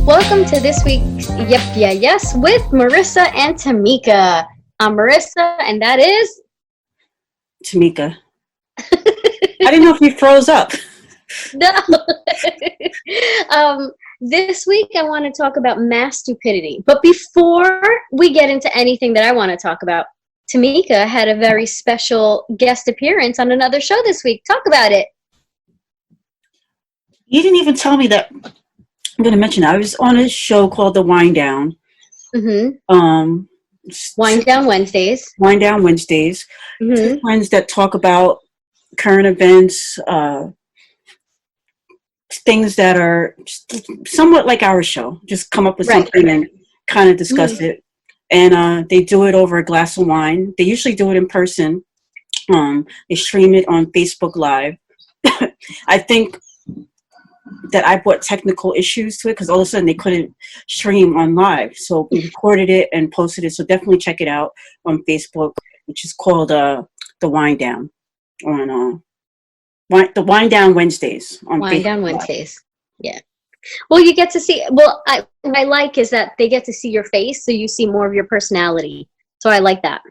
Welcome to this week's Yep, Yeah, Yes with Marissa and Tamika. I'm Marissa, and that is Tamika. I didn't know if you froze up. no. This week, I want to talk about mass stupidity. But before we get into anything that I want to talk about, Tamika had a very special guest appearance on another show this week. Talk about it. You didn't even tell me that. I'm going to mention that. I was on a show called The Wind Down. Mm-hmm. Wind Down Wednesdays. Wind Down Wednesdays. Mm-hmm. Two friends that talk about current events, things that are somewhat like our show. Just come up with something and kind of discuss it. And they do it over a glass of wine. They usually do it in person. They stream it on Facebook Live. I think that I brought technical issues to it because all of a sudden they couldn't stream on live. So we recorded it and posted it. So definitely check it out on Facebook, which is called The Wind Down on The Wind Down Wednesdays on Wind Facebook Down Live. Wednesdays. Yeah. Well, you get to see. Well, what I like is that they get to see your face, so you see more of your personality. So I like that.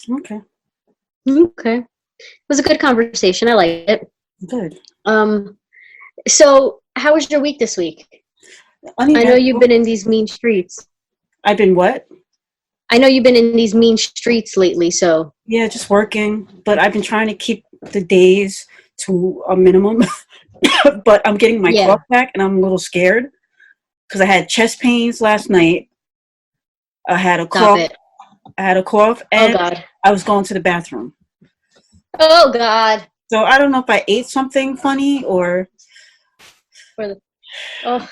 Okay. It was a good conversation. I liked it. Good. So how was your week this week? I know you've been in these mean streets. I've been what? I know you've been in these mean streets lately, so. Yeah, just working. But I've been trying to keep the days to a minimum. But I'm getting my cough back, and I'm a little scared because I had chest pains last night. I had a cough. And I was going to the bathroom. Oh, God. So I don't know if I ate something funny or. Oh,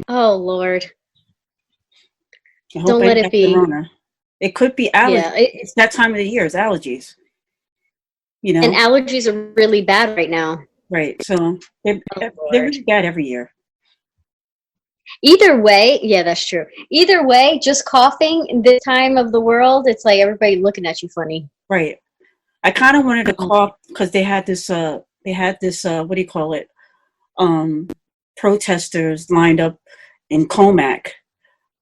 Lord. Don't let it be. Corona. It could be allergies. Yeah, it's that time of the year. It's allergies. You know? And allergies are really bad right now. Right. So they're really bad every year. Either way, yeah, that's true. Either way, just coughing in this time of the world, it's like everybody looking at you funny. Right. I kind of wanted to cough because they had this, what do you call it? Protesters lined up in Comac.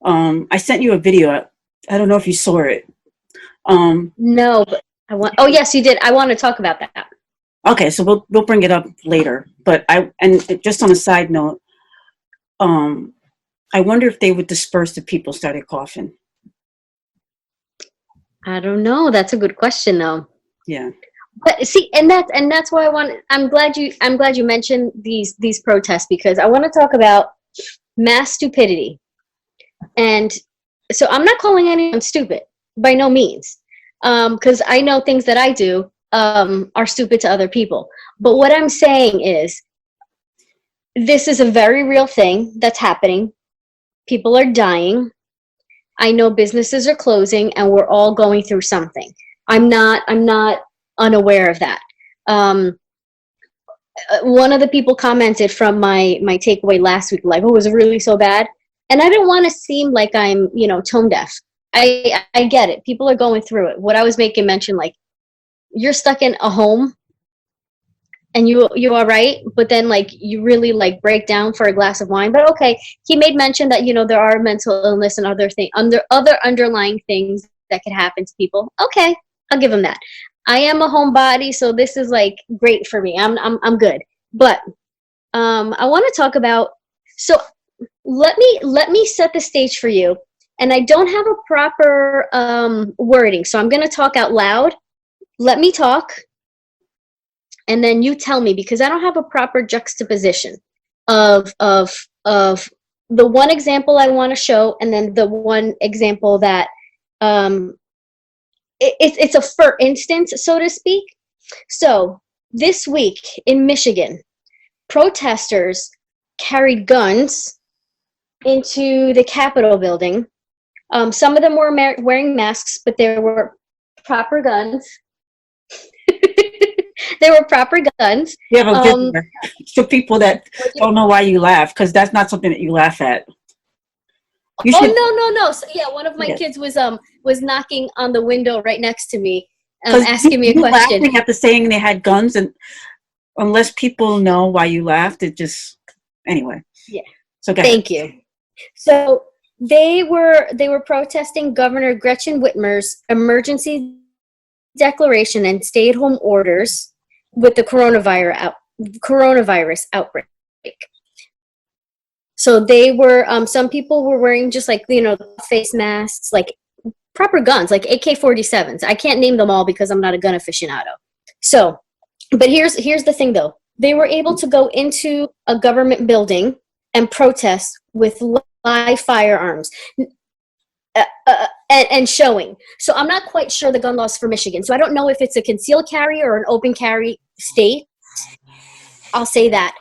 I sent you a video. I don't know if you saw it. No, but I want. Oh, yes, you did. I want to talk about that. Okay, so we'll bring it up later. But just on a side note, I wonder if they would disperse if people started coughing. I don't know. That's a good question, though. Yeah. But see, and that's why I'm glad you mentioned these protests, because I want to talk about mass stupidity. And so I'm not calling anyone stupid by no means, because I know things that I do are stupid to other people. But what I'm saying is, this is a very real thing that's happening. People are dying. I know businesses are closing, and we're all going through something. I'm not unaware of that. One of the people commented from my takeaway last week, like, "Oh, was it really so bad?" And I didn't want to seem like I'm, tone deaf. I get it. People are going through it. What I was making mention, like, you're stuck in a home and you are right, but then, like, you really, like, break down for a glass of wine. But okay, he made mention that, there are mental illness and other underlying things that could happen to people. Okay, I'll give him that. I am a homebody, so this is, like, great for me. I'm good. But I want to talk about, so let me set the stage for you. And I don't have a proper wording, so I'm going to talk out loud. Let me talk, and then you tell me, because I don't have a proper juxtaposition of the one example I want to show, and then the one example that it's a for instance, so to speak. So this week in Michigan, protesters carried guns into the Capitol building. Some of them were wearing masks, but there were proper guns. There were proper guns. You have a visitor. For people that don't know why you laugh, because that's not something that you laugh at. No. So, yeah, one of my kids was knocking on the window right next to me, asking me a question. Laughing at the saying they had guns, and unless people know why you laughed, it just anyway. Yeah. So go ahead. Thank you. So they were protesting Governor Gretchen Whitmer's emergency declaration and stay-at-home orders with the coronavirus outbreak. So they were, some people were wearing just like, face masks, like proper guns, like AK-47s. I can't name them all because I'm not a gun aficionado. So, but here's the thing though. They were able to go into a government building and protest with live firearms and showing. So I'm not quite sure the gun laws for Michigan. So I don't know if it's a concealed carry or an open carry state. I'll say that.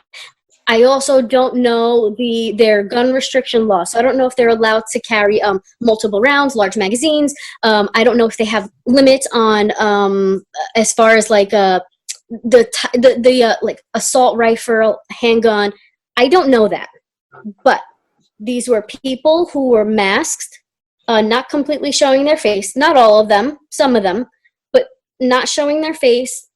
I also don't know their gun restriction law. So I don't know if they're allowed to carry multiple rounds, large magazines. I don't know if they have limits on as far as like the like assault rifle, handgun. I don't know that. But these were people who were masked, not completely showing their face. Not all of them, some of them, but not showing their face,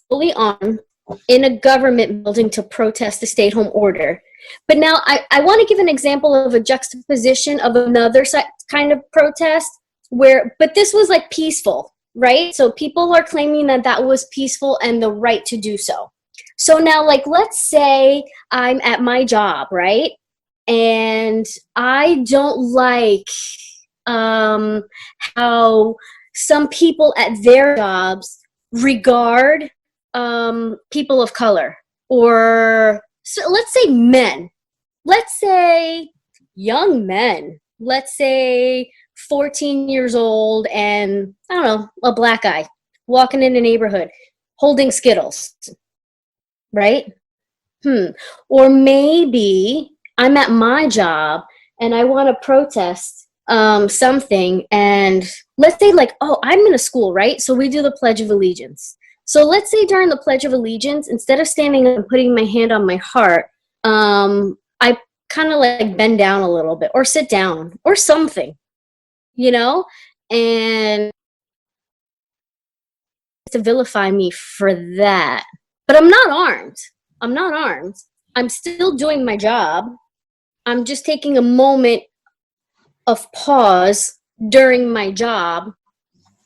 fully armed, in a government building to protest the stay-at-home order. But now I want to give an example of a juxtaposition of another kind of protest but this was like peaceful, right? So people are claiming that was peaceful and the right to do so. So now, like, let's say I'm at my job, right? And I don't like how some people at their jobs regard people of color, or so let's say men, let's say young men, let's say 14 years old and I don't know, a black guy walking in a neighborhood holding Skittles, right? Or maybe I'm at my job and I want to protest something, and let's say like, oh, I'm in a school, right? So we do the Pledge of Allegiance. So let's say during the Pledge of Allegiance, instead of standing up and putting my hand on my heart, I kind of like bend down a little bit or sit down or something, and to vilify me for that. But I'm not armed. I'm still doing my job. I'm just taking a moment of pause during my job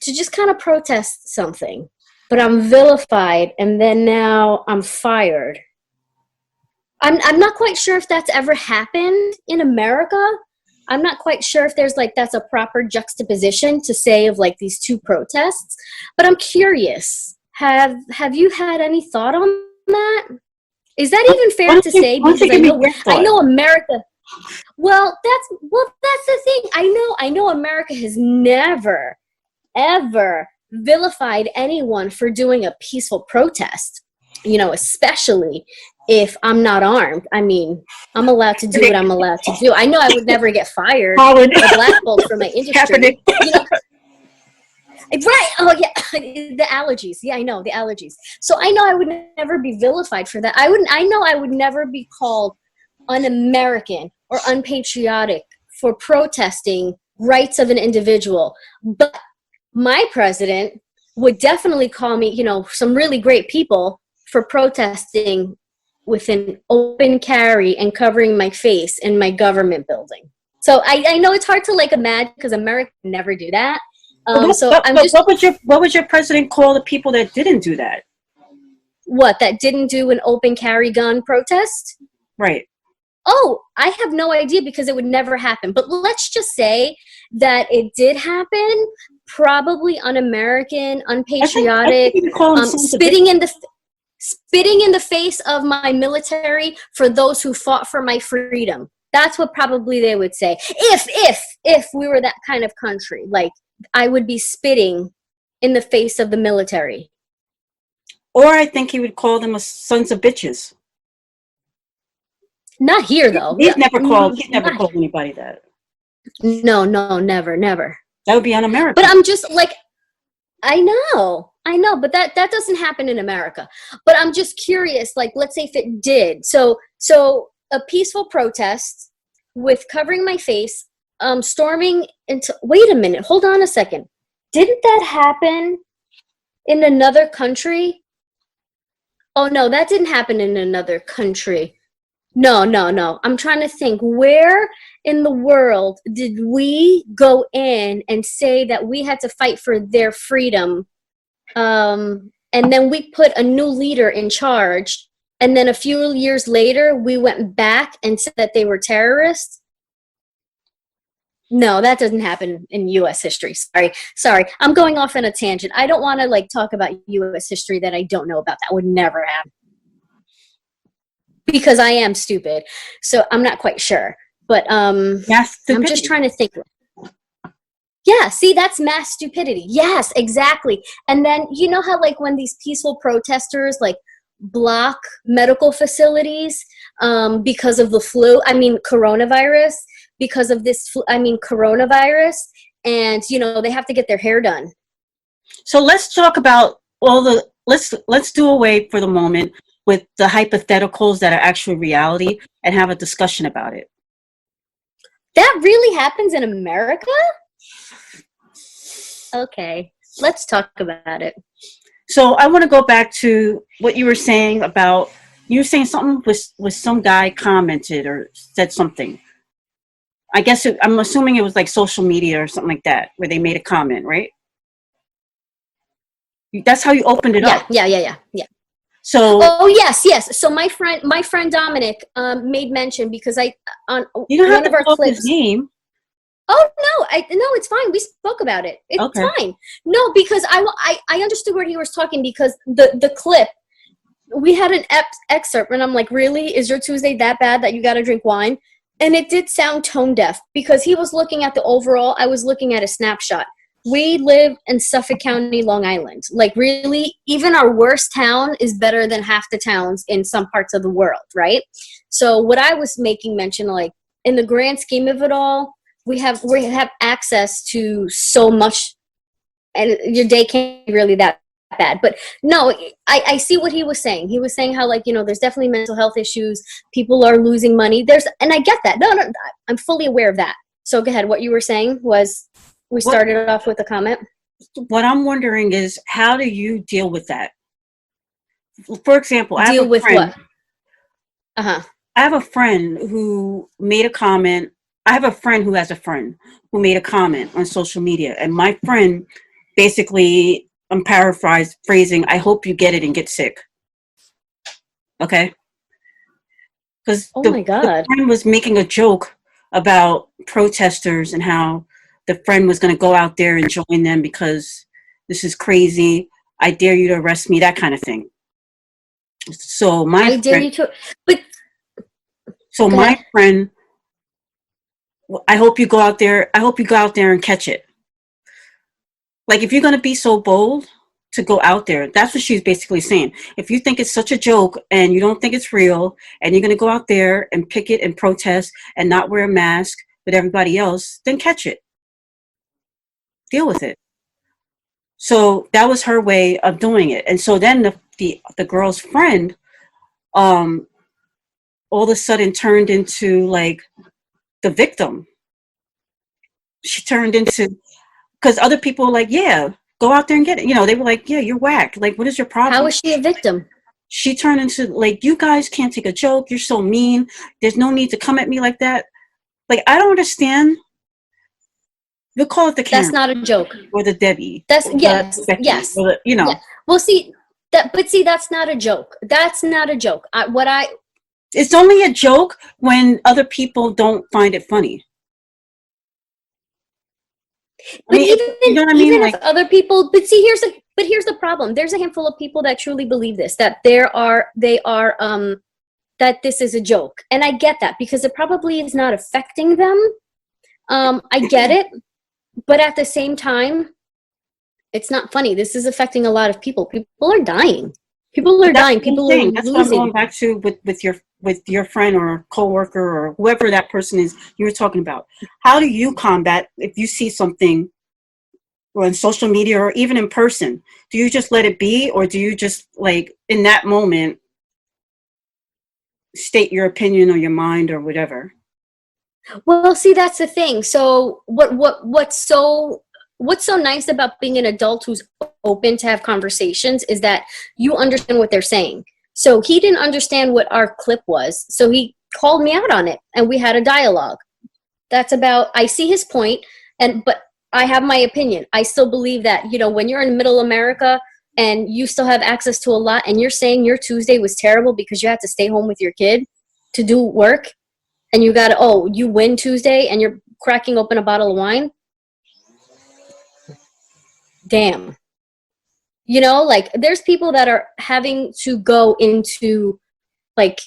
to just kind of protest something. But I'm vilified, and then now I'm fired. I'm not quite sure if that's ever happened in America. I'm not quite sure if that's a proper juxtaposition to say of like these two protests. But I'm curious. Have you had any thought on that? Is that even fair to say? Because I know America. Well, that's the thing. I know America has never, ever vilified anyone for doing a peaceful protest, especially if I'm not armed. I mean, I'm allowed to do what I'm allowed to do. I know I would never get fired or blackballed from my industry. Right. Oh, yeah. The allergies. Yeah, I know. The allergies. So I know I would never be vilified for that. I know I would never be called un-American or unpatriotic for protesting rights of an individual. But my president would definitely call me, some really great people for protesting with an open carry and covering my face in my government building. So I know it's hard to like imagine because America would never do that. What would your president call the people that didn't do that? What, that didn't do an open carry gun protest? Right. Oh, I have no idea because it would never happen. But let's just say that it did happen, probably un-American, unpatriotic, spitting in the face of my military for those who fought for my freedom. That's what probably they would say. If we were that kind of country, like I would be spitting in the face of the military. Or I think he would call them sons of bitches. Not here, though. He's never called anybody that. No, never. That would be un-American. But I'm just like, I know, but that doesn't happen in America. But I'm just curious, like, let's say if it did. So a peaceful protest with covering my face, storming into, wait a minute, hold on a second. Didn't that happen in another country? Oh, no, that didn't happen in another country. No. I'm trying to think, where in the world did we go in and say that we had to fight for their freedom? And then we put a new leader in charge. And then a few years later, we went back and said that they were terrorists. No, that doesn't happen in U.S. history. Sorry. I'm going off on a tangent. I don't want to like talk about U.S. history that I don't know about. That would never happen because I am stupid. So I'm not quite sure. But Mass I'm just stupidity. trying to think. Yeah, see, that's mass stupidity. Yes, exactly. And then you know how like when these peaceful protesters like block medical facilities because of the flu, I mean coronavirus, because of this I mean coronavirus, and you know they have to get their hair done. So let's talk about all the let's do away for the moment with the hypotheticals that are actual reality and have a discussion about it. That really happens in America? Okay, let's talk about it. So I want to go back to what you were saying about you were saying something with some guy commented or said something. I guess I'm assuming it was like social media or something like that where they made a comment, right? That's how you opened it up. Yeah. So Oh yes. So my friend Dominic made mention because I on you don't have one to of our pull up his clips. name. Oh no, no, it's fine. We spoke about it. It's Okay. fine. No, because I understood where he was talking because the clip we had an excerpt and I'm like, really? Is your Tuesday that bad that you got to drink wine? And it did sound tone deaf because he was looking at the overall. I was looking at a snapshot. We live in Suffolk County, Long Island. Like really, even our worst town is better than half the towns in some parts of the world, right? So what I was making mention, like in the grand scheme of it all, we have access to so much, and your day can't be really that bad. But no, I see what he was saying. He was saying how like there's definitely mental health issues. People are losing money. And I get that. No, I'm fully aware of that. So go ahead. What you were saying was we What started off with a comment. what I'm wondering is how do you deal with that? For example, Deal with what? Uh-huh. I have a friend who made a comment. I have a friend who has a friend who made a comment on social media, and my friend basically, I'm paraphrasing, I hope you get it and get sick. Okay? Because Oh the my God. friend was making a joke about protesters and how the friend was going to go out there and join them because this is crazy. I dare you to arrest me, that kind of thing. So my I dare friend, you to, but so go my ahead. friend, I hope you go out there. I hope you go out there and catch it. Like if you're going to be so bold to go out there, that's what she's basically saying. If you think it's such a joke and you don't think it's real and you're going to go out there and picket and protest and not wear a mask with everybody else, then catch it. Deal with it. So that was her way of doing it. And so then the girl's friend um all of a sudden turned into like the victim. She turned into because other people were like, yeah, go out there and get it. They were like, yeah, you're whack. Like, what is your How problem? is she a victim? She turned into like, you guys can't take a joke. You're so mean. There's no need to come at me like that. Like, I don't understand. We'll call it the That's Karen not a joke. or the Debbie That's or the yes, Becky yes, or the, yeah. Well, see but see, that's not a joke. That's not a joke. What I it's only a joke when other people don't find it funny. I But mean, you know what I mean? even if Like, other people, but here's the problem. There's a handful of people that truly believe this, that they are that this is a joke, and I get that because it probably is not affecting them. I get it, but at the same time, it's not funny. This is affecting a lot of people. People are dying. People but are that's dying. what I'm People are saying. That's what I'm losing. going back to with your friend or coworker or whoever that person is you were talking about. How do you combat if you see something on social media or even in person? Do you just let it be, or do you just like in that moment state your opinion or your mind or whatever? Well, see, that's the thing. So what's so nice about being an adult who's open to have conversations is that you understand what they're saying. So he didn't understand what our clip was. So he called me out on it, and we had a dialogue. That's about, I see his point, but I have my opinion. I still believe that, when you're in middle America and you still have access to a lot, and you're saying your Tuesday was terrible because you had to stay home with your kid to do work, and you win Tuesday and you're cracking open a bottle of wine. Damn. Like, there's people that are having to go into like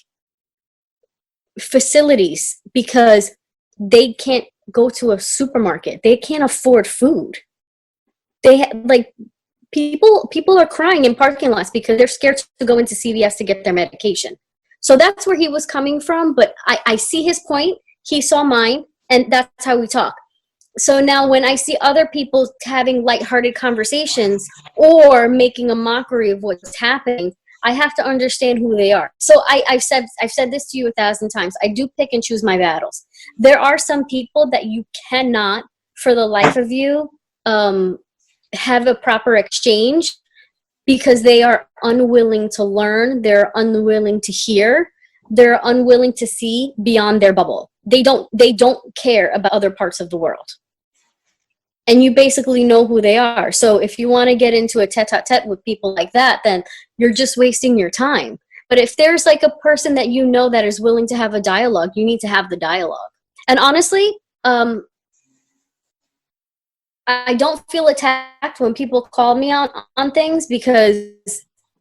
facilities because they can't go to a supermarket. They can't afford food. Like, people are crying in parking lots because they're scared to go into CVS to get their medication. So that's where he was coming from, but I see his point. He saw mine, and that's how we talk. So now when I see other people having lighthearted conversations or making a mockery of what's happening, I have to understand who they are. So I've said this to you 1,000 times. I do pick and choose my battles. There are some people that you cannot, for the life of you, have a proper exchange because they are unwilling to learn. They're unwilling to hear. They're unwilling to see beyond their bubble. They don't care about other parts of the world. And you basically know who they are. So if you want to get into a tete-a-tete with people like that, then you're just wasting your time. But if there's like a person that you know that is willing to have a dialogue, you need to have the dialogue. And honestly, I don't feel attacked when people call me on things because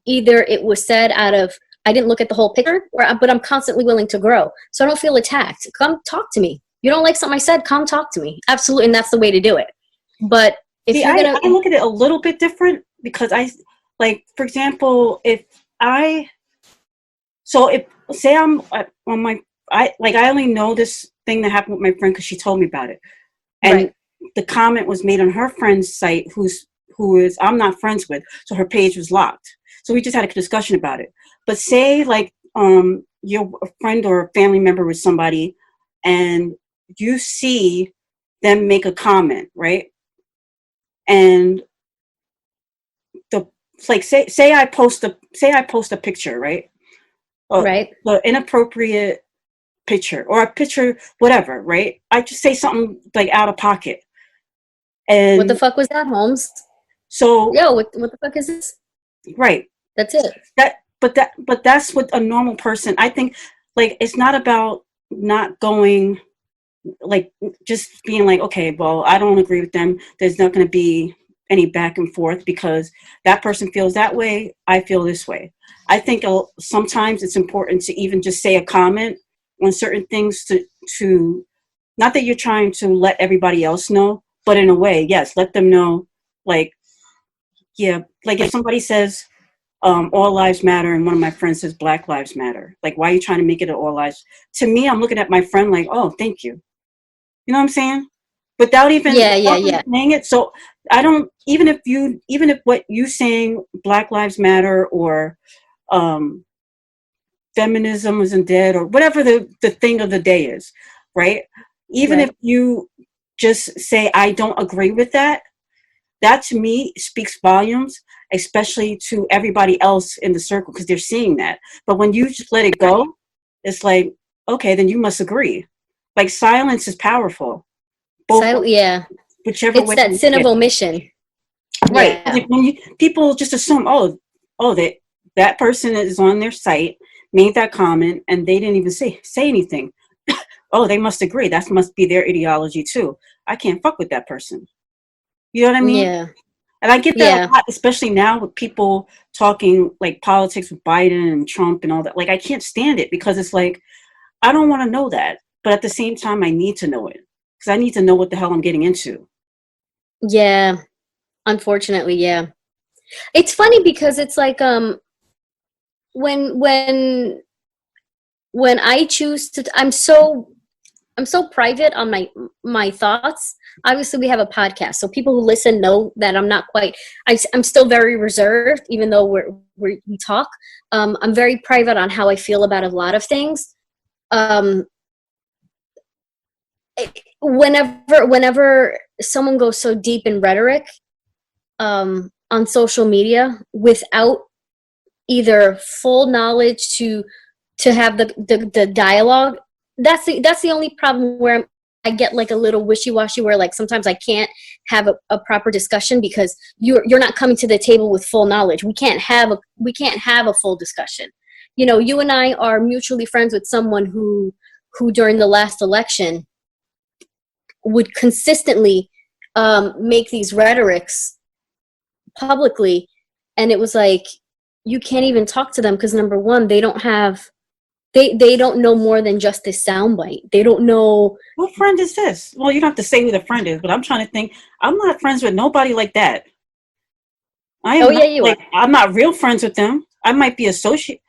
either it was said out of, I didn't look at the whole picture, but I'm constantly willing to grow. So I don't feel attacked. Come talk to me. You don't like something I said, come talk to me. Absolutely, and that's the way to do it. But if See, I look at it a little bit different because for example, say I'm on my, I only know this thing that happened with my friend because she told me about it. And right. The comment was made on her friend's site who is I'm not friends with, so her page was locked. So we just had a discussion about it. But say you're a friend or a family member with somebody and you see them make a comment, right? And say I post a picture, right? Right. The inappropriate picture or a picture, whatever, right? I just say something like out of pocket. And what the fuck was that, Holmes? So what the fuck is this? Right. That's it. But that's what a normal person, I think, it's not about not going, just being like, okay, well, I don't agree with them. There's not going to be any back and forth because that person feels that way. I feel this way. I think sometimes it's important to even just say a comment on certain things to not that you're trying to let everybody else know, but in a way, yes, let them know, if somebody says, all lives matter, and one of my friends says Black lives matter. Why are you trying to make it an all lives? To me, I'm looking at my friend like, oh, thank you. You know what I'm saying? Without even saying it. So I don't, even if what you saying Black lives matter or feminism isn't dead or whatever the thing of the day is, right? Even if you just say, I don't agree with that, that to me speaks volumes, especially to everybody else in the circle because they're seeing that. But when you just let it go, it's like, okay, then you must agree. Silence is powerful. Whichever it's way. It's that sin of omission. Right. Yeah. When people just assume, that person is on their site, made that comment, and they didn't even say anything. Oh, they must agree. That must be their ideology too. I can't fuck with that person. You know what I mean? Yeah. And I get that a lot, especially now with people talking politics with Biden and Trump and all that. I can't stand it because it's I don't want to know that. But at the same time, I need to know it because I need to know what the hell I'm getting into. Yeah. Unfortunately, yeah. It's funny because it's when I choose to, I'm so private on my thoughts. Obviously, we have a podcast, so people who listen know that I'm not quite. I'm still very reserved, even though we talk. I'm very private on how I feel about a lot of things. Whenever someone goes so deep in rhetoric on social media without either full knowledge to to have the dialogue. That's the only problem where I get like a little wishy-washy, where like sometimes I can't have a proper discussion because you're not coming to the table with full knowledge. We can't have a full discussion. You know, you and I are mutually friends with someone who during the last election would consistently make these rhetorics publicly, and it was like, you can't even talk to them because, number one, they don't know more than just this soundbite. They don't know. What friend is this? Well, you don't have to say who the friend is, but I'm trying to think. I'm not friends with nobody like that. You are. I'm not real friends with them. I might be associate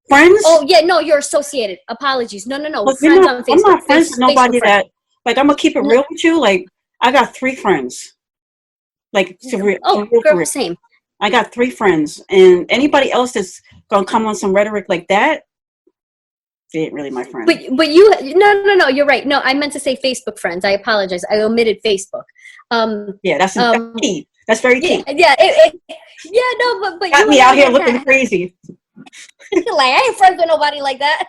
friends. Oh yeah, no, you're associated. Apologies. No. But Friends on Facebook. I'm not friends with nobody that. Like, I'm gonna keep it No. real with you. Like, I got 3 friends. Like, girl, same. I got 3 friends, and anybody else that's gonna come on some rhetoric like that, they ain't really my friend. But you, no, you're right. No, I meant to say Facebook friends. I apologize. I omitted Facebook. Yeah, that's key. That's very key. Yeah, no, but got you me out here looking crazy. Like, I ain't friends with nobody like that.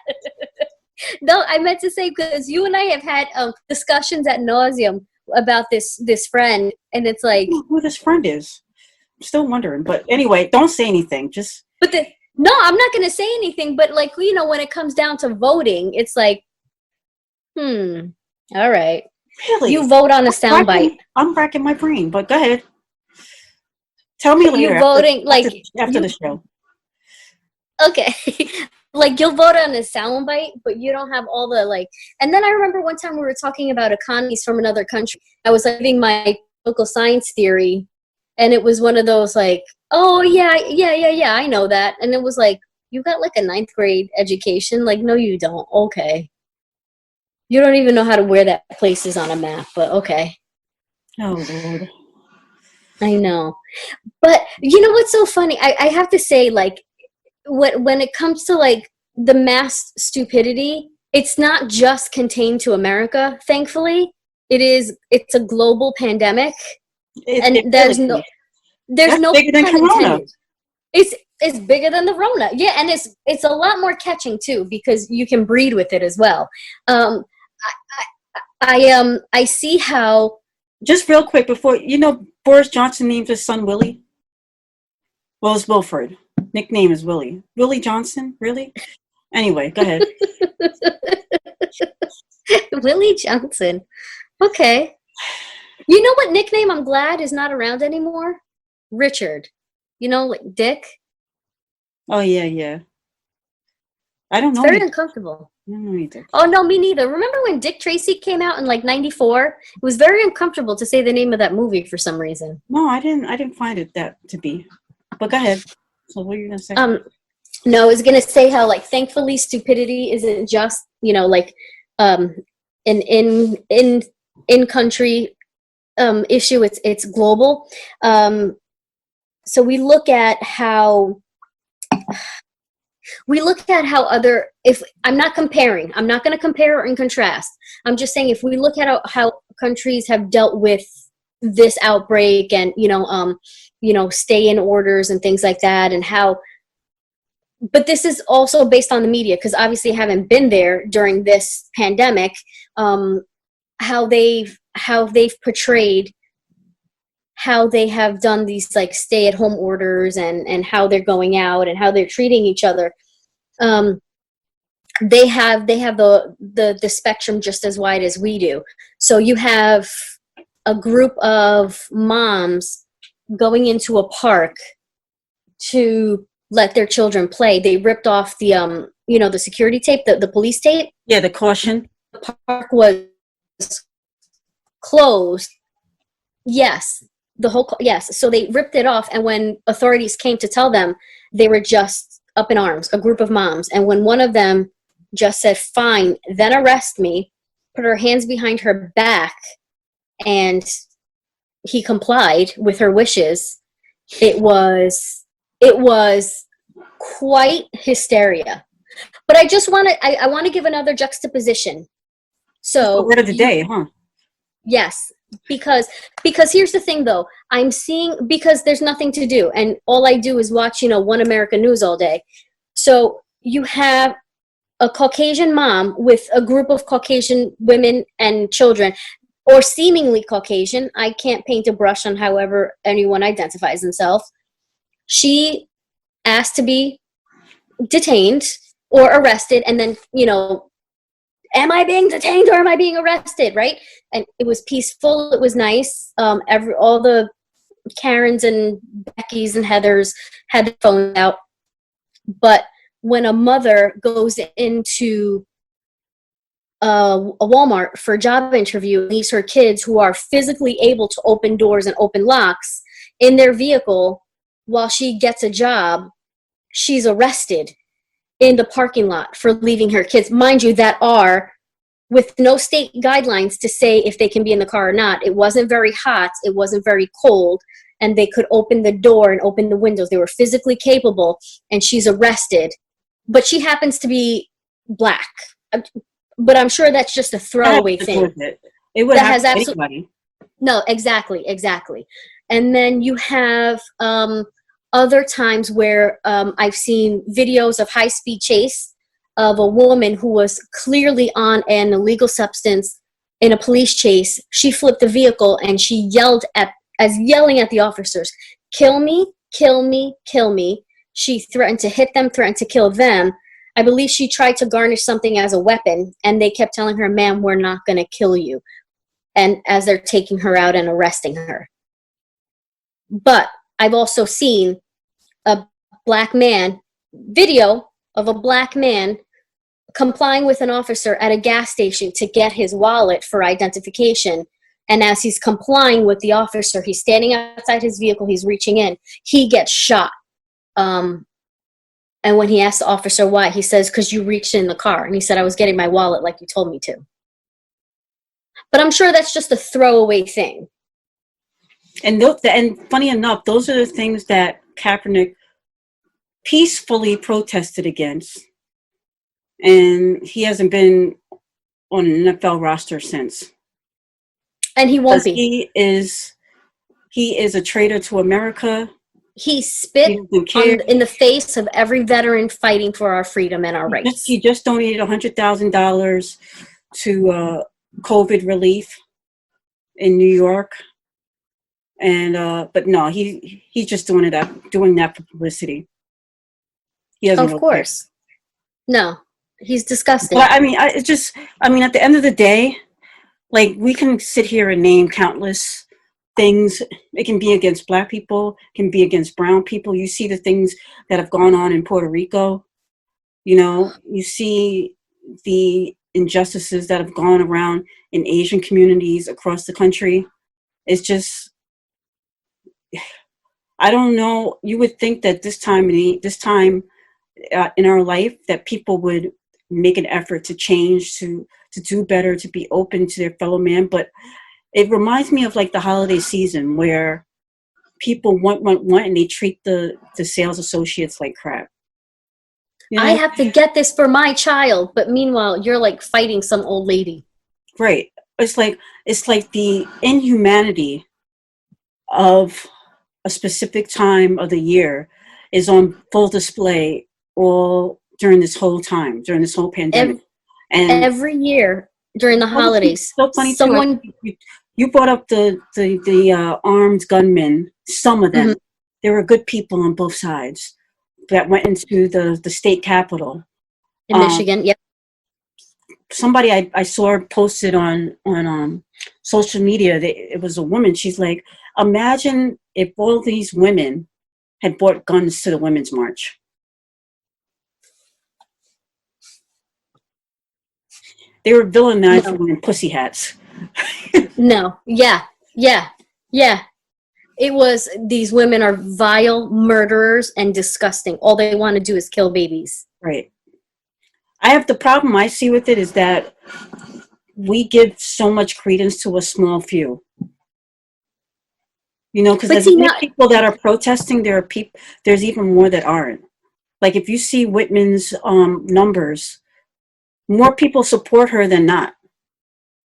No, I meant to say, because you and I have had discussions ad nauseum about this friend, and it's like, who this friend is. I'm still wondering, but anyway, don't say anything. Just no, I'm not going to say anything. But like, you know, when it comes down to voting, it's like, all right, really, you vote on a soundbite. I'm racking my brain, but go ahead. Tell me later. You voting after the show. Okay. Like, you'll vote on a soundbite, but you don't have all the like. And then I remember one time we were talking about economies from another country. I was like giving my political science theory, and it was one of those like, oh yeah, I know that. And it was like, you got like a 9th grade education? Like, no, you don't. Okay. You don't even know how to where that place is on a map, but okay. Oh Lord. I know. But you know what's so funny? I have to say, like, when it comes to like the mass stupidity, it's not just contained to America. Thankfully, it's a global pandemic, and there's no bigger than pun Corona. intended. It's bigger than the Rona. Yeah, and it's a lot more catching too, because you can breed with it as well. I see how. Just real quick before, Boris Johnson named his son Willie. Well, it's Wilford. Nickname is Willie. Willie Johnson? Really? Anyway, go ahead. Willie Johnson. Okay. You know what nickname I'm glad is not around anymore? Richard. You know, like Dick. Oh, yeah. I don't know. It's very uncomfortable. I don't know either. Oh, no, me neither. Remember when Dick Tracy came out in like 94? It was very uncomfortable to say the name of that movie for some reason. No, I didn't find it that to be. But go ahead. So what are you going to say? No, I was going to say how, like, thankfully stupidity isn't just, like an in-country issue. It's global. So we look at how other, if I'm not going to compare and contrast. I'm just saying, if we look at how countries have dealt with this outbreak and, stay-in orders and things like that, and how, but this is also based on the media, because obviously I haven't been there during this pandemic, how they've portrayed, how they have done these like stay-at-home orders and how they're going out and how they're treating each other. They have the spectrum just as wide as we do. So you have a group of moms going into a park to let their children play. They ripped off the the security tape, the police tape. Yeah, the caution. The park was closed. Yes. Yes. So they ripped it off, and when authorities came to tell them, they were just up in arms, a group of moms. And when one of them just said, fine, then arrest me, put her hands behind her back, and he complied with her wishes, it was quite hysteria. But I just want to, I want to give another juxtaposition. So word of the day, huh? Yes. Because here's the thing though, I'm seeing, because there's nothing to do and all I do is watch, One American News all day. So you have a Caucasian mom with a group of Caucasian women and children, or seemingly Caucasian. I can't paint a brush on however anyone identifies themselves. She asked to be detained or arrested, and then, am I being detained or am I being arrested, right? And it was peaceful. It was nice. All the Karens and Beckys and Heathers had their phones out. But when a mother goes into a Walmart for a job interview and leaves her kids, who are physically able to open doors and open locks, in their vehicle while she gets a job, she's arrested in the parking lot for leaving her kids, mind you, that are with no state guidelines to say if they can be in the car or not. It wasn't very hot. It wasn't very cold. And they could open the door and open the windows. They were physically capable, and she's arrested. But she happens to be black. But I'm sure that's just a throwaway thing. It would happen to anybody. No, exactly. And then you have other times where I've seen videos of high-speed chase of a woman who was clearly on an illegal substance in a police chase. She flipped the vehicle and she yelling at the officers, "Kill me, kill me, kill me." She threatened to hit them, threatened to kill them. I believe she tried to garnish something as a weapon, and they kept telling her, "Ma'am, we're not going to kill you." And as they're taking her out and arresting her. But I've also seen a black man, video of a black man complying with an officer at a gas station to get his wallet for identification. And as he's complying with the officer, he's standing outside his vehicle, he's reaching in, he gets shot. And when he asked the officer why, he says, "Because you reached in the car." And he said, "I was getting my wallet like you told me to." But I'm sure that's just a throwaway thing. And funny enough, those are the things that Kaepernick peacefully protested against. And he hasn't been on an NFL roster since. And he won't be. He is a traitor to America. He spit in the face of every veteran fighting for our freedom and our rights. He just donated $100,000 to COVID relief in New York. And but no, he's just doing that for publicity. He doesn't. Of course. No, he's disgusting. But I mean, at the end of the day, like, we can sit here and name countless things. It can be against black people, it can be against brown people. You see the things that have gone on in Puerto Rico. You see the injustices that have gone around in Asian communities across the country. It's just, I don't know. You would think that this time in our life, that people would make an effort to change, to do better, to be open to their fellow man. But it reminds me of like the holiday season, where people want, and they treat the sales associates like crap. I have to get this for my child, but meanwhile, you're like fighting some old lady. Right. It's like the inhumanity of a specific time of the year is on full display all during this whole pandemic. And every year during the holidays, so funny someone too, you brought up the armed gunmen. Some of them, there were good people on both sides that went into the state capitol in Michigan. Yep. Somebody I saw posted on social media. It was a woman. She's like, imagine if all these women had brought guns to the Women's March. They were villainized for wearing pussy hats. No. Yeah. It was, these women are vile murderers and disgusting. All they want to do is kill babies. Right. The problem I see with it is that we give so much credence to a small few. Because there's people that are protesting, there's even more that aren't. Like, if you see Whitman's numbers, more people support her than not.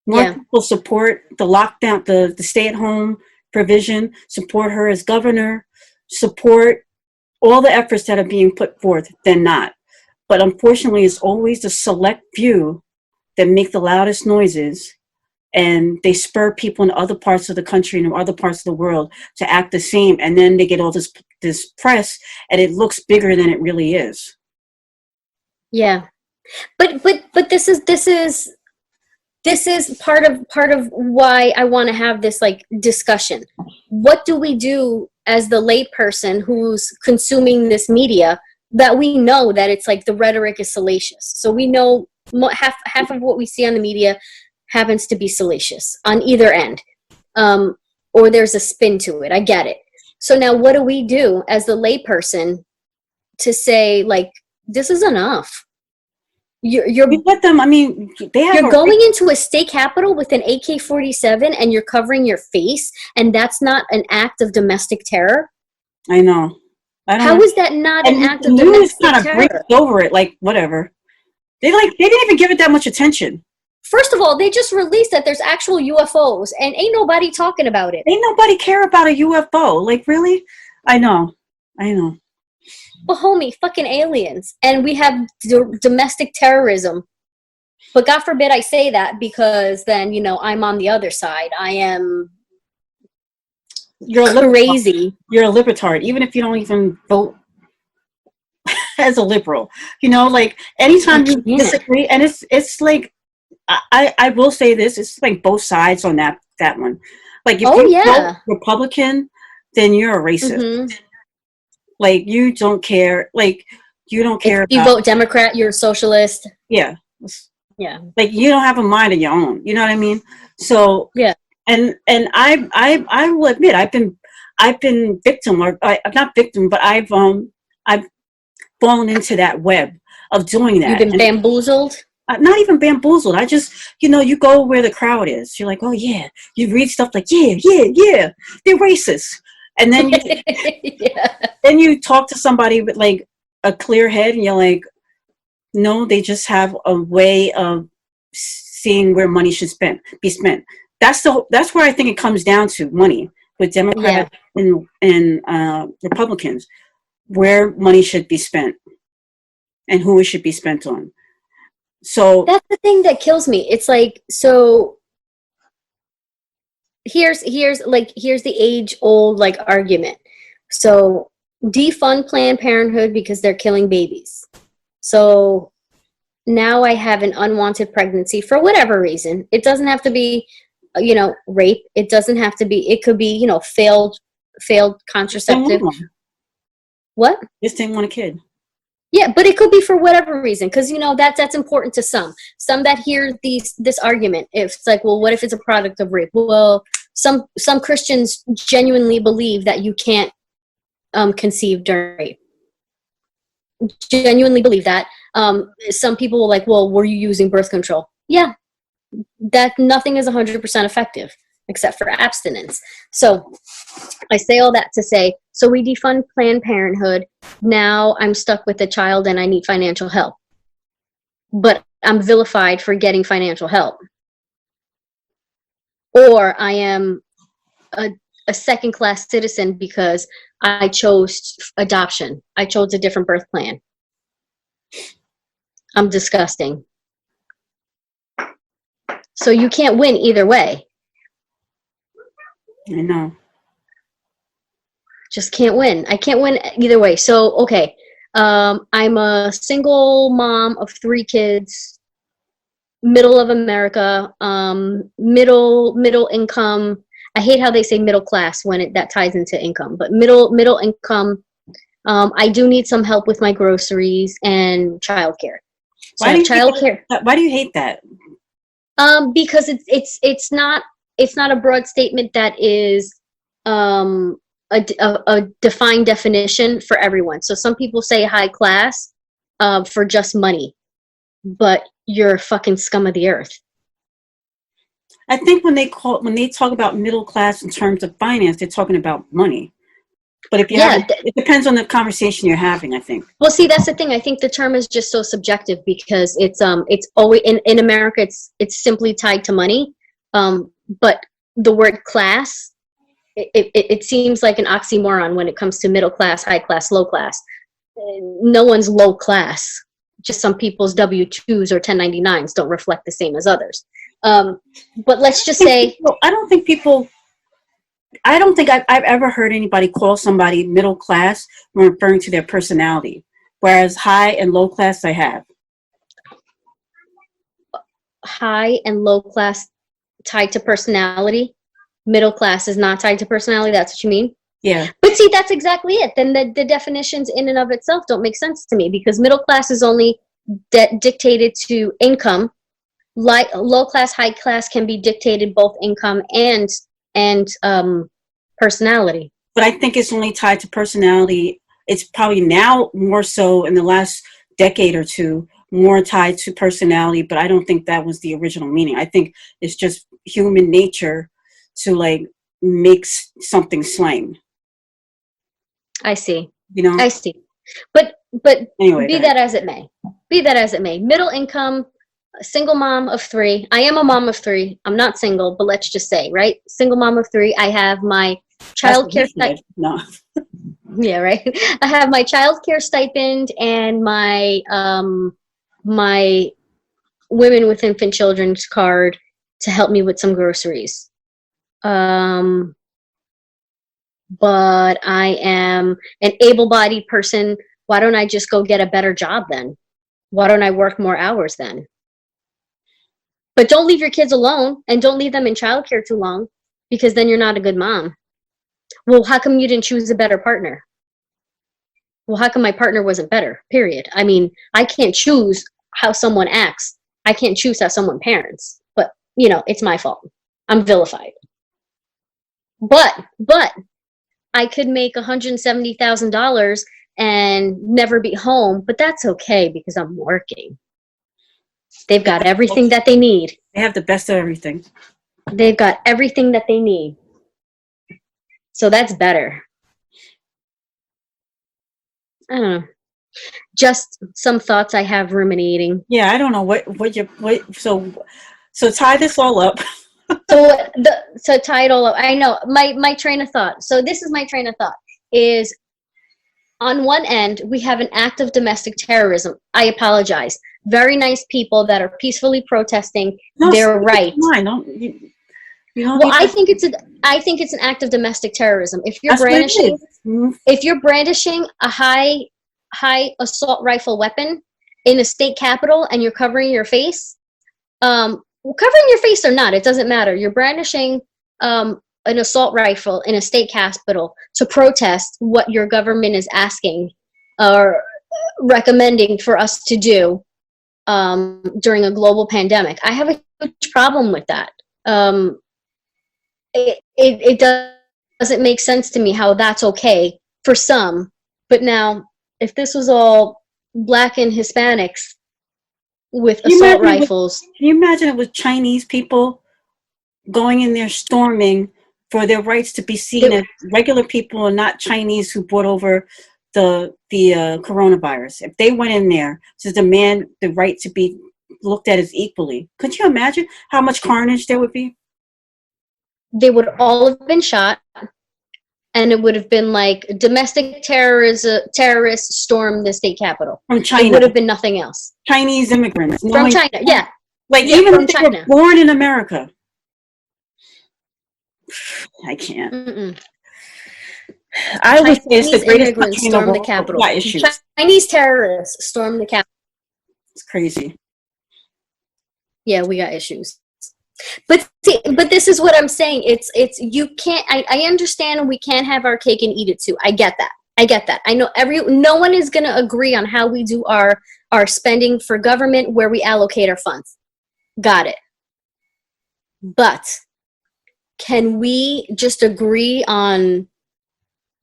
More people support the lockdown, the stay-at-home provision, support her as governor, support all the efforts that are being put forth than not. But unfortunately, it's always the select few that make the loudest noises, and they spur people in other parts of the country and other parts of the world to act the same. And then they get all this press, and it looks bigger than it really is. Yeah. But this is part of why I want to have this like discussion. What do we do as the layperson who's consuming this media, that we know that it's like the rhetoric is salacious? So we know half of what we see on the media happens to be salacious on either end, or there's a spin to it. I get it. So now what do we do as the layperson to say, like, this is enough? You're We let them. I mean, they have. You're going into a state capitol with an AK-47 and you're covering your face, and that's not an act of domestic terror? I know. How is that not an act of domestic terror? Kind of breaks over it, like whatever. They didn't even give it that much attention. First of all, they just released that there's actual UFOs, and ain't nobody talking about it. Ain't nobody care about a UFO. Like, really? I know. Well, homie, fucking aliens. And we have domestic terrorism. But God forbid I say that, because then, I'm on the other side. I am crazy. You're a libertard, even if you don't even vote as a liberal. Like, anytime you disagree, and it's like, I will say this, it's like both sides on that one. Like, if you vote Republican, then you're a racist. Mm-hmm. Like, you don't care. Like, you don't care. If you vote Democrat, you're a socialist. Yeah. Yeah. Like, you don't have a mind of your own. You know what I mean? So yeah. And I will admit, I've been victim, or I'm not victim, but I've fallen into that web of doing that. You've been bamboozled? Not even bamboozled. I just, you go where the crowd is. You're like, oh yeah. You read stuff like, yeah, they're racist. And then then you talk to somebody with like a clear head, and you're like, no, they just have a way of seeing where money should be spent. That's where I think it comes down to, money, with Democrats and Republicans, where money should be spent and who it should be spent on. So that's the thing that kills me. It's like, so here's the age-old like argument. So defund Planned Parenthood because they're killing babies. So now I have an unwanted pregnancy for whatever reason. It doesn't have to be, rape. It doesn't have to be. It could be, failed contraceptive. What? Just didn't want a kid. Yeah, but it could be for whatever reason, because that's important to some that hear this argument. If it's like, well, what if it's a product of rape? Well, some Christians genuinely believe that you can't conceive during rape. Genuinely believe that. Some people will like, well, were you using birth control? Yeah, that nothing is 100% effective except for abstinence. So I say all that to say, so we defund Planned Parenthood. Now I'm stuck with a child and I need financial help. But I'm vilified for getting financial help. Or I am a second-class citizen because I chose adoption. I chose a different birth plan. I'm disgusting. So you can't win either way. I know. Just can't win. I can't win either way. So, okay. I'm a single mom of 3 kids, middle of America, middle income. I hate how they say middle class when that ties into income, but middle income. I do need some help with my groceries and childcare. So why do you hate that? Because it's not a broad statement that is a defined definition for everyone. So some people say high class for just money, but you're a fucking scum of the earth. I think when they talk about middle class in terms of finance, they're talking about money. But if it depends on the conversation you're having, I think. Well, see, that's the thing. I think the term is just so subjective because it's always in America. It's simply tied to money. But the word class, it seems like an oxymoron when it comes to middle class, high class, low class. No one's low class. just some people's W-2s or 1099s don't reflect the same as others. But let's just say, I don't think I've ever heard anybody call somebody middle class when referring to their personality, whereas high and low class I have. high and low class tied to personality. Middle class is not tied to personality. That's what you mean? Yeah. But see, that's exactly it. Then the definitions in and of itself don't make sense to me, because middle class is only dictated to income. Like low class, high class can be dictated both income and personality. But I think it's only tied to personality. It's probably now more so in the last decade or two, more tied to personality, but I don't think that was the original meaning. I think it's just human nature to like make something slang. I see. You know? I see. But anyway, be that as it may. Be that as it may. Middle income, single mom of 3. I am a mom of 3. I'm not single, but let's just say, right? Single mom of 3. I have my child care stipend. No. Yeah, right. I have my child care stipend and my my women with infant children's card to help me with some groceries. But I am an able-bodied person. Why don't I just go get a better job then? Why don't I work more hours then? But don't leave your kids alone, and don't leave them in childcare too long, because then you're not a good mom. Well, how come you didn't choose a better partner? Well, how come my partner wasn't better? Period. I mean, I can't choose how someone acts. I can't choose how someone parents. But, it's my fault. I'm vilified. But I could make $170,000 and never be home, but that's okay because I'm working. They've got everything that they need. They have the best of everything. They've got everything that they need. So that's better. I don't know. Just some thoughts I have ruminating. Yeah, I don't know so tie this all up. So tie it all up. I know my train of thought. So this is my train of thought is, on one end, we have an act of domestic terrorism. I apologize. Very nice people that are peacefully protesting their right. Well, I think it's an act of domestic terrorism. If you're brandishing a high assault rifle weapon in a state capitol and you're covering your face, covering your face or not, it doesn't matter. You're brandishing an assault rifle in a state capitol to protest what your government is asking or recommending for us to do during a global pandemic. I have a huge problem with that. It doesn't make sense to me how that's okay for some, but now if this was all Black and Hispanics with assault rifles. Can you imagine it was Chinese people going in there storming for their rights to be seen as regular people and not Chinese who brought over the coronavirus? If they went in there to demand the right to be looked at as equally, could you imagine how much carnage there would be? They would all have been shot, and it would have been like domestic terrorists stormed the state capitol. From China. It would have been nothing else. Chinese immigrants. From China, yeah. Even if they were born in America. I can't. Mm-mm. I would say it's the greatest immigrants stormed the capitol. Issues. Chinese terrorists stormed the capitol. It's crazy. Yeah, we got issues. But this is what I'm saying. It's you can't. I understand we can't have our cake and eat it too. I get that. I know no one is going to agree on how we do our spending for government, where we allocate our funds. Got it. But can we just agree on,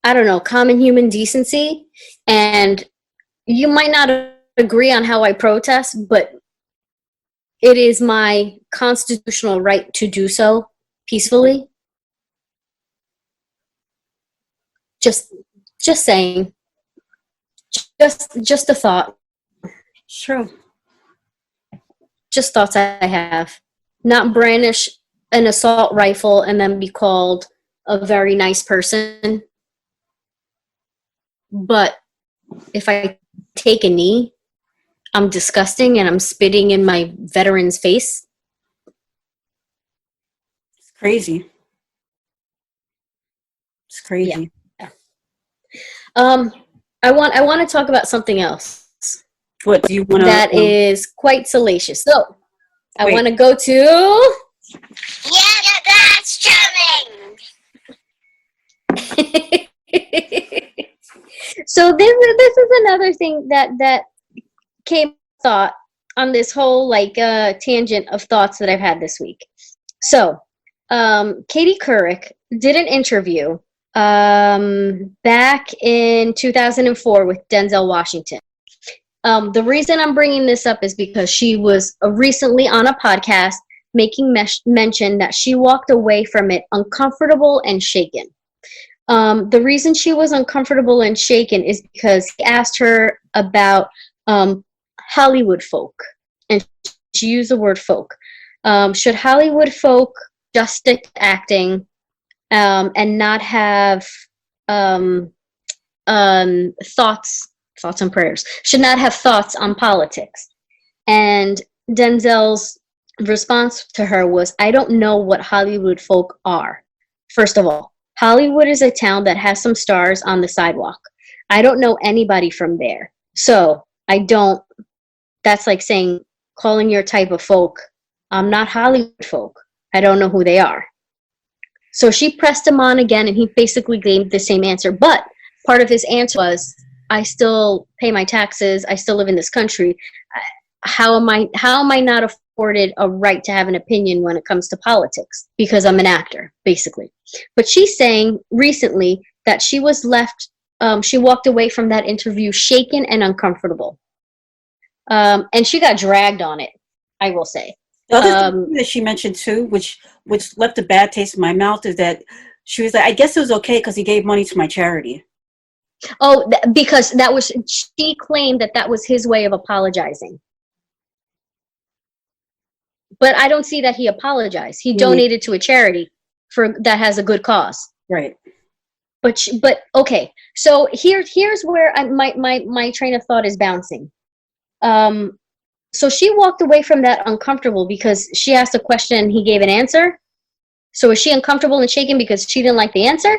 I don't know, common human decency? And you might not agree on how I protest, but it is my constitutional right to do so peacefully. Just saying. Just a thought. Sure. Just thoughts I have. Not brandish an assault rifle and then be called a very nice person. But if I take a knee, I'm disgusting and I'm spitting in my veteran's face. It's crazy. It's crazy. Yeah. I want to talk about something else. What do you want to? That is quite salacious. So I Wait. want to go to. Yeah, that's charming. So this is another thing that came thought on this whole like tangent of thoughts that I've had this week. So Katie Couric did an interview back in 2004 with Denzel Washington. The reason I'm bringing this up is because she was recently on a podcast making mention that she walked away from it uncomfortable and shaken. The reason she was uncomfortable and shaken is because he asked her about Hollywood folk, and she used the word folk. Should Hollywood folk just stick to acting and not have thoughts and prayers? Should not have thoughts on politics? And Denzel's response to her was, I don't know what Hollywood folk are. First of all, Hollywood is a town that has some stars on the sidewalk. I don't know anybody from there. So I don't, that's like saying, calling your type of folk, I'm not Hollywood folk. I don't know who they are. So she pressed him on again, and he basically gave the same answer. But part of his answer was, I still pay my taxes. I still live in this country. How am I not afforded a right to have an opinion when it comes to politics? Because I'm an actor, basically. But she's saying recently that she was left, she walked away from that interview shaken and uncomfortable. And she got dragged on it, I will say. The other thing that she mentioned too, which left a bad taste in my mouth, is that she was like, I guess it was okay because he gave money to my charity. Oh, because she claimed that was his way of apologizing. But I don't see that he apologized. He donated to a charity that has a good cause. Right. But okay. So here's where my train of thought is bouncing. So she walked away from that uncomfortable because she asked a question and he gave an answer. So is she uncomfortable and shaken because she didn't like the answer?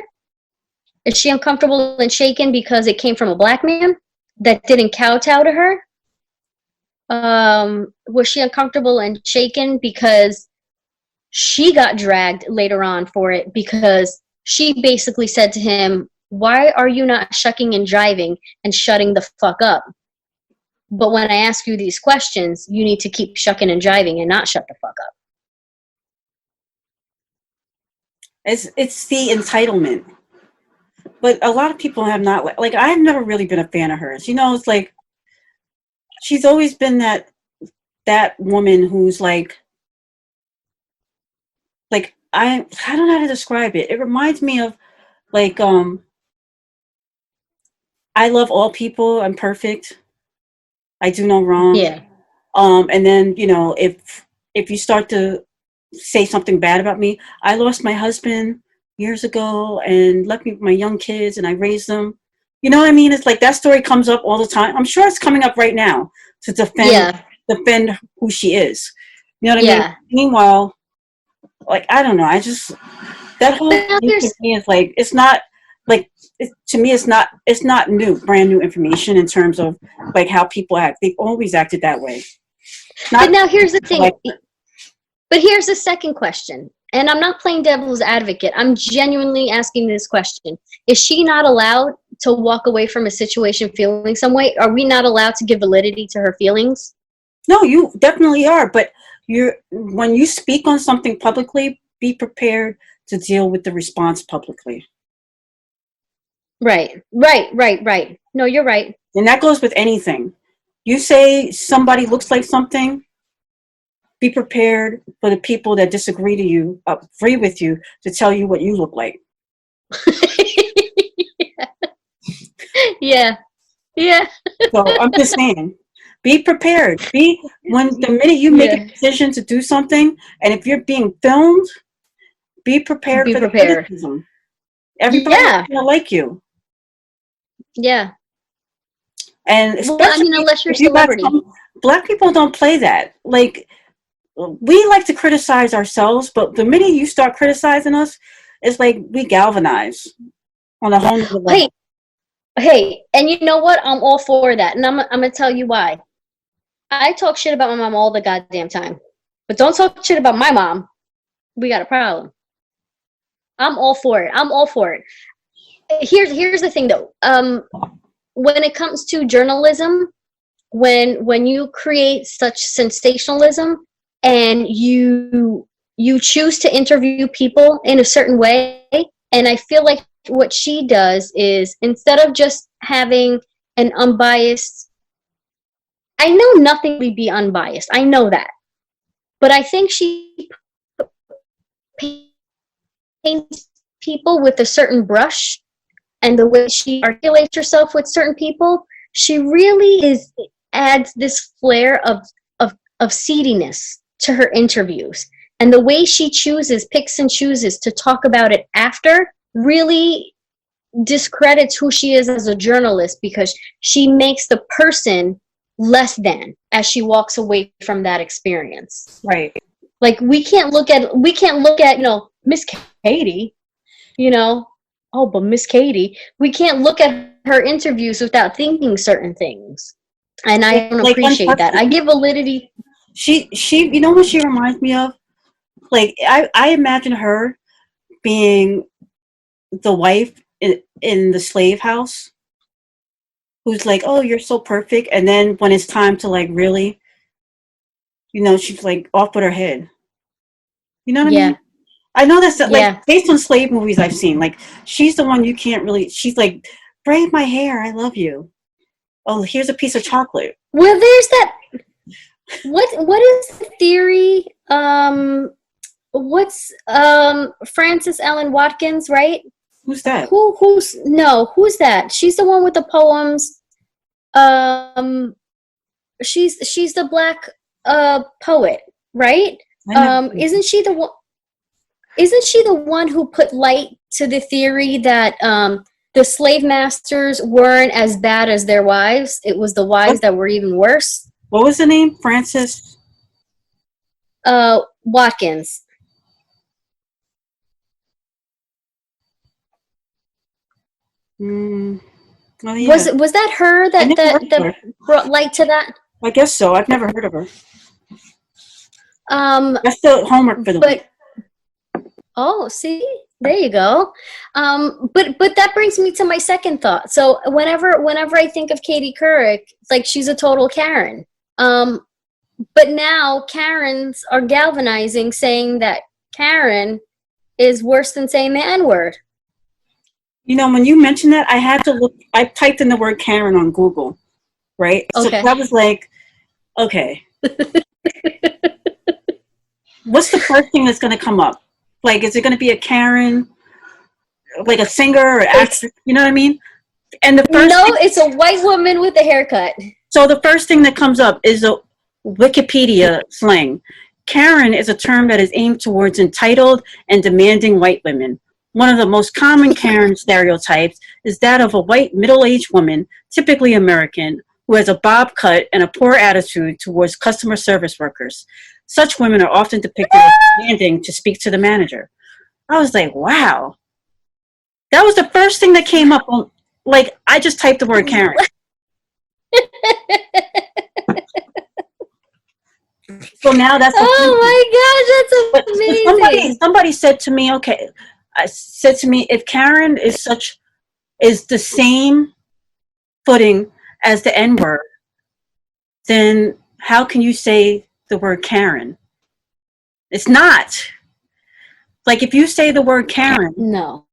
Is she uncomfortable and shaken because it came from a black man that didn't kowtow to her? Was she uncomfortable and shaken because she got dragged later on for it because she basically said to him, why are you not shucking and jiving and shutting the fuck up? But when I ask you these questions, you need to keep shucking and jiving and not shut the fuck up. It's the entitlement. But a lot of people have not, like I've never really been a fan of hers. You know, it's like she's always been that woman who's like I don't know how to describe it. It reminds me of like I love all people. I'm perfect. I do no wrong. Yeah. And then, you know, if you start to say something bad about me, I lost my husband years ago and left me with my young kids and I raised them. You know what I mean? It's like that story comes up all the time. I'm sure it's coming up right now to defend who she is. You know what I mean? Meanwhile, like, I don't know. I just, that whole thing to me is like, it's not like, to me, it's not brand new information in terms of like how people act. They've always acted that way. But now here's the thing. But here's the second question. And I'm not playing devil's advocate. I'm genuinely asking this question. Is she not allowed to walk away from a situation feeling some way? Are we not allowed to give validity to her feelings? No, you definitely are. But when you speak on something publicly, be prepared to deal with the response publicly. Right. No, you're right. And that goes with anything. You say somebody looks like something, be prepared for the people that disagree with you to tell you what you look like. Yeah. So I'm just saying, be prepared. The minute you make a decision to do something, and if you're being filmed, be prepared for the criticism. Everybody's gonna like you. Yeah. And especially unless you're a celebrity. Black people don't play that. Like, we like to criticize ourselves, but the minute you start criticizing us, it's like we galvanize on a whole nother level. Hey, and you know what? I'm all for that, and I'm gonna tell you why. I talk shit about my mom all the goddamn time, but don't talk shit about my mom. We got a problem. I'm all for it. I'm all for it. Here's the thing though. When it comes to journalism, when you create such sensationalism and you choose to interview people in a certain way, and I feel like what she does is, instead of just having an unbiased, I know nothing would be unbiased, I know that, but I think she paints people with a certain brush, and the way she articulates herself with certain people, she really adds this flair of seediness to her interviews. And the way she picks and chooses to talk about it after really discredits who she is as a journalist, because she makes the person less than as she walks away from that experience. Right. Like, we can't look at Miss Katie, but Miss Katie, we can't look at her interviews without thinking certain things. And I don't appreciate that. I give validity. She, you know what she reminds me of? Like, I imagine her being the wife in the slave house who's like, oh, you're so perfect. And then when it's time to, like, really, she's like off with her head. You know what I mean? I know that's like based on slave movies I've seen. Like, she's the one you can't really. She's like, braid my hair. I love you. Oh, here's a piece of chocolate. Well, there's that. What is the theory? What's Frances Ellen Watkins, right? Who's that? Who's that? She's the one with the poems. She's the black poet, right? Isn't she the one? Isn't she the one who put light to the theory that the slave masters weren't as bad as their wives? It was the wives that were even worse. What was the name? Frances? Watkins. Oh, yeah. Was that her that brought light to that? I guess so. I've never heard of her. That's the homework for the week. Oh, see, there you go. But that brings me to my second thought. So whenever I think of Katie Couric, it's like she's a total Karen. But now Karens are galvanizing, saying that Karen is worse than saying the N-word. When you mentioned that, I had to look. I typed in the word Karen on Google, right? Okay. So I was like, okay. What's the first thing that's going to come up? Like, is it going to be a Karen, like a singer or actress? You know what I mean? And it's a white woman with a haircut. So the first thing that comes up is a Wikipedia slang. Karen is a term that is aimed towards entitled and demanding white women. One of the most common Karen stereotypes is that of a white middle-aged woman, typically American, who has a bob cut and a poor attitude towards customer service workers. Such women are often depicted as demanding to speak to the manager. I was like, wow. That was the first thing that came up. Like, I just typed the word Karen. So now that's oh my gosh, that's amazing. Somebody said to me, if Karen is the same footing as the N-word, then how can you say the word Karen? It's not. Like, if you say the word Karen, no,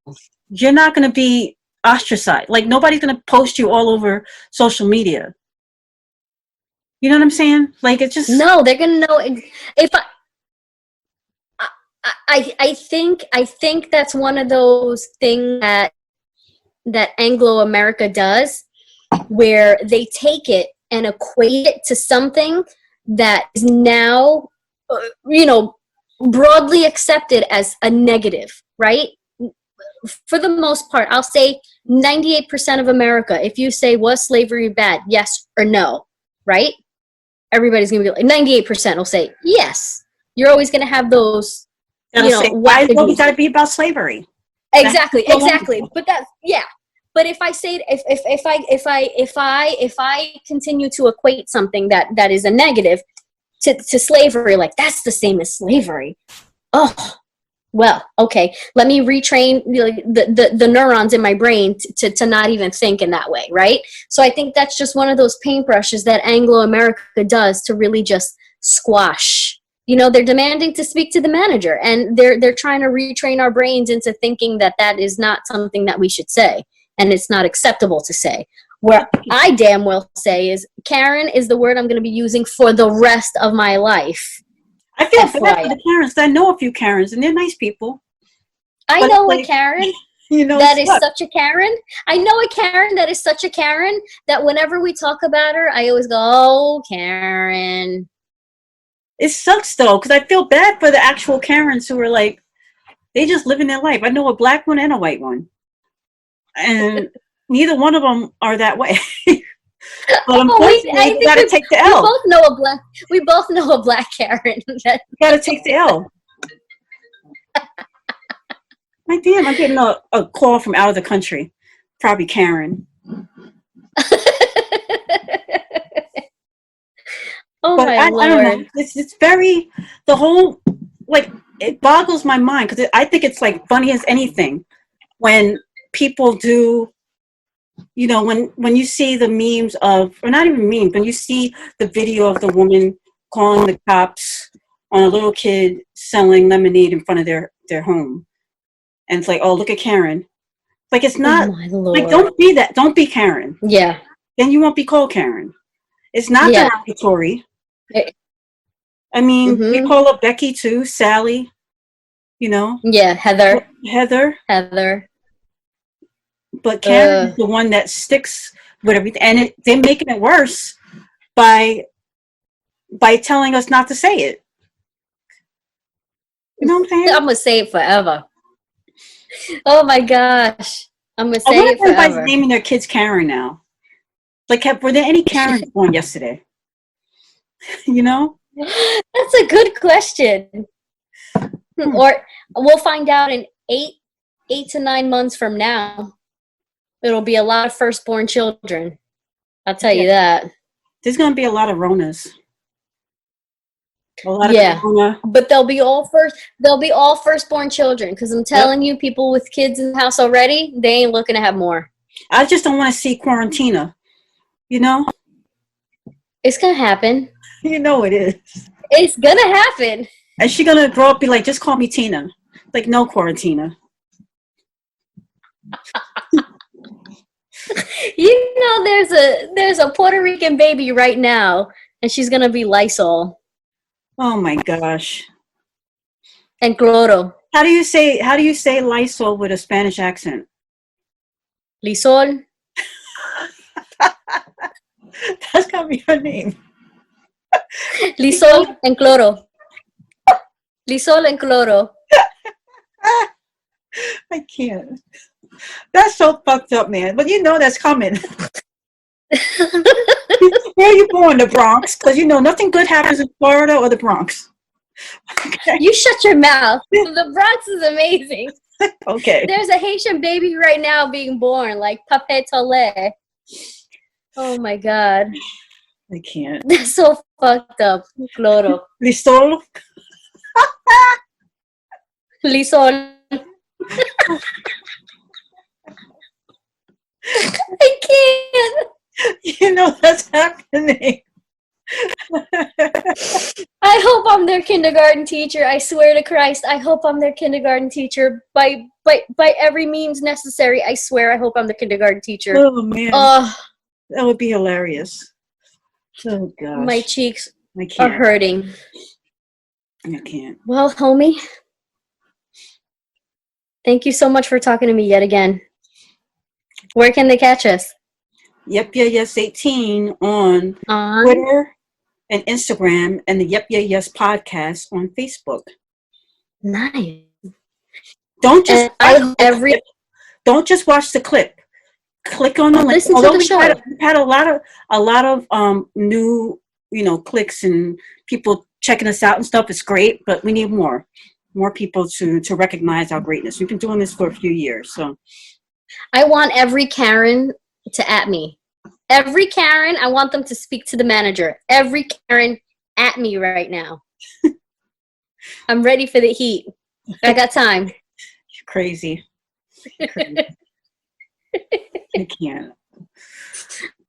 you're not going to be ostracized. Like, nobody's going to post you all over social media. You know what I'm saying? Like, it's just no. They're gonna know if I think that's one of those things that Anglo America does, where they take it and equate it to something that is now, broadly accepted as a negative, right? For the most part, I'll say 98% of America, if you say, was slavery bad? Yes or no, right? everybody's going to be like, 98% will say yes. You're always going to have those, That'll say, why is it got to be about slavery? Exactly. But that's, yeah. But if I say, if I continue to equate something that is a negative to slavery, like that's the same as slavery. Oh, well, okay. Let me retrain the neurons in my brain to not even think in that way, right? So I think that's just one of those paintbrushes that Anglo-America does to really just squash. You know, they're demanding to speak to the manager, and they're trying to retrain our brains into thinking that is not something that we should say, and it's not acceptable to say. Where I damn well say is, Karen is the word I'm going to be using for the rest of my life. I feel bad for the Karens. I know a few Karens, and they're nice people. I know a Karen that is sucks. such a Karen. I know a Karen that is such a Karen that whenever we talk about her, I always go, oh, Karen. It sucks, though, because I feel bad for the actual Karens who are like, they just living their life. I know a black one and a white one. And neither one of them are that way. But unfortunately, you got to take the L. We both know a black Karen. You got to take the L. My damn, I'm getting a call from out of the country. Probably Karen. Oh, but my Lord. I don't know. It's very, the whole, like, it boggles my mind because I think it's like funny as anything when people do, you know, when you see the memes of, or not even memes, when you see the video of the woman calling the cops on a little kid selling lemonade in front of their home. And it's like, oh, look at Karen. Like, it's not, like, don't be that. Don't be Karen. Yeah. Then you won't be called Karen. It's not derogatory. I mean, we call her Becky too, Sally, you know. Yeah, Heather. But Karen is the one that sticks with everything, and they're making it worse by telling us not to say it. You know what I'm saying? I'm gonna say it forever. Oh my gosh, I'm gonna say it forever. Everybody's naming their kids Karen now. Like, were there any Karens born yesterday? You know? That's a good question. Or we'll find out in 8 to 9 months from now. It'll be a lot of firstborn children. I'll tell you that. There's going to be a lot of Ronas. A lot of Corona. But they'll be all firstborn children, because I'm telling you, people with kids in the house already, they ain't looking to have more. I just don't want to see Quarantina. You know? It's going to happen. You know it is. It's going to happen. And she's going to grow up and be like, just call me Tina. Like, no, Quarantina. You know, there's a Puerto Rican baby right now, and she's going to be Lysol. Oh, my gosh. And cloro. How do you say Lysol with a Spanish accent? Lysol. That's going to be her name. Lysol and cloro. Lysol and cloro. I can't. That's so fucked up, man. But you know that's coming. Where are you born? The Bronx? Because you know nothing good happens in Florida or the Bronx. Okay. You shut your mouth. The Bronx is amazing. Okay. There's a Haitian baby right now being born, like Pape Tole. Oh my God. I can't. That's so fucked up. Cloro. Lysol. Lysol. I can't. You know that's happening. I hope I'm their kindergarten teacher. I swear to Christ, I hope I'm their kindergarten teacher. By every means necessary, I swear I hope I'm the kindergarten teacher. Oh, man. That would be hilarious. Oh, gosh. My cheeks are hurting. I can't. Well, homie, thank you so much for talking to me yet again. Where can they catch us? Yep, yeah, yes, 18 on Twitter and Instagram, and the Yep, yeah, yes podcast on Facebook. Nice. Don't just don't just watch the clip. Click on the link. Listen to the show. We've had a lot of new clicks and people checking us out and stuff. It's great, but we need more people to recognize our greatness. We've been doing this for a few years, so I want every Karen to at me. Every Karen, I want them to speak to the manager. Every Karen at me right now. I'm ready for the heat. I got time. You're crazy. I can't.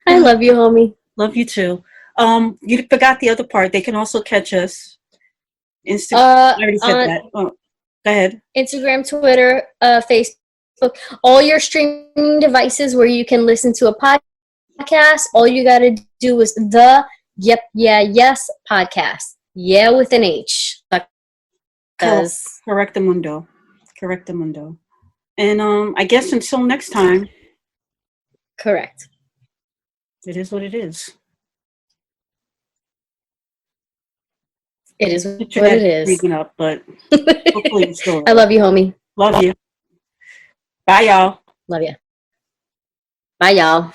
I love you, homie. Love you too. You forgot the other part. They can also catch us. Instagram. I already said that. Oh, go ahead. Instagram, Twitter, Facebook, all your streaming devices where you can listen to a podcast. All you got to do is the Yep, Yeah, Yes podcast. Yeah, with an H. Correctamundo. And I guess until next time. Correct. It is what it is. It is what it is. Freaking up, but hopefully it's still. I love you, homie. Love you. Bye, y'all. Love you. Bye, y'all.